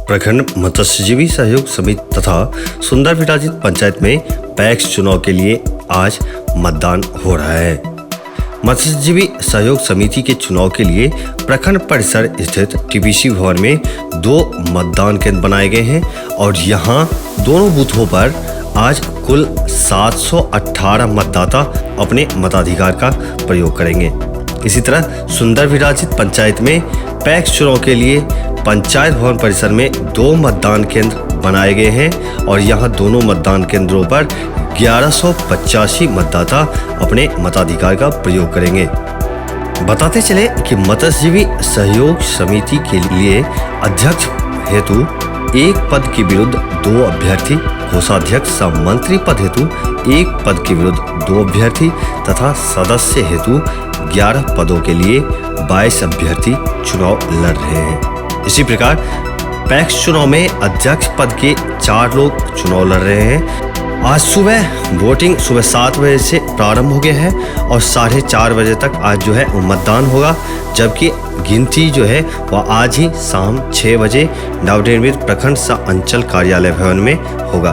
प्रखंड मत्स्यजीवी सहयोग समिति तथा सुंदर विराजित पंचायत में पैक्स चुनाव के लिए आज मतदान हो रहा है। मत्स्यजीवी सहयोग समिति के चुनाव के लिए प्रखंड परिसर स्थित टीपीसी भवन में 2 मतदान केंद्र बनाए गए हैं और यहां दोनों बूथों पर आज कुल 718 मतदाता अपने मताधिकार का प्रयोग करेंगे। इसी तरह सुंदर विराजित पंचायत में पैक्स चुनाव के लिए पंचायत भवन परिसर में 2 मतदान केंद्र बनाए गए हैं और यहां दोनों मतदान केंद्रों पर 1185 मतदाता अपने मताधिकार का प्रयोग करेंगे। बताते चले कि मत्स्यजीवी सहयोग समिति के लिए अध्यक्ष हेतु 1 पद के विरुद्ध 2 अभ्यर्थी, कोषाध्यक्ष सह मंत्री पद हेतु 1 पद के विरुद्ध 2 अभ्यर्थी तथा सदस्य हेतु 11 पदों के लिए 22 अभ्यर्थी चुनाव लड़ रहे हैं। इसी प्रकार पैक्स चुनाव में अध्यक्ष पद के 4 लोग चुनाव लड़ रहे हैं। आज सुबह वोटिंग सुबह 7 बजे से प्रारंभ हो गया है और 4:30 बजे तक आज जो है वो होगा, जबकि गिनती जो है वह आज ही शाम 6 बजे नवनिर्मित प्रखंड सह अंचल कार्यालय भवन में होगा।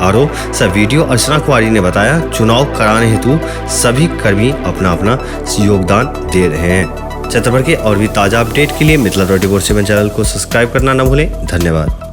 आरओ सह वीडियो अर्चना कुमारी ने बताया, चुनाव कराने हेतु सभी कर्मी अपना अपना योगदान दे रहे हैं। छत्तीसगढ़ के और भी ताज़ा अपडेट के लिए मिथिला 24/7 चैनल को सब्सक्राइब करना न भूलें। धन्यवाद।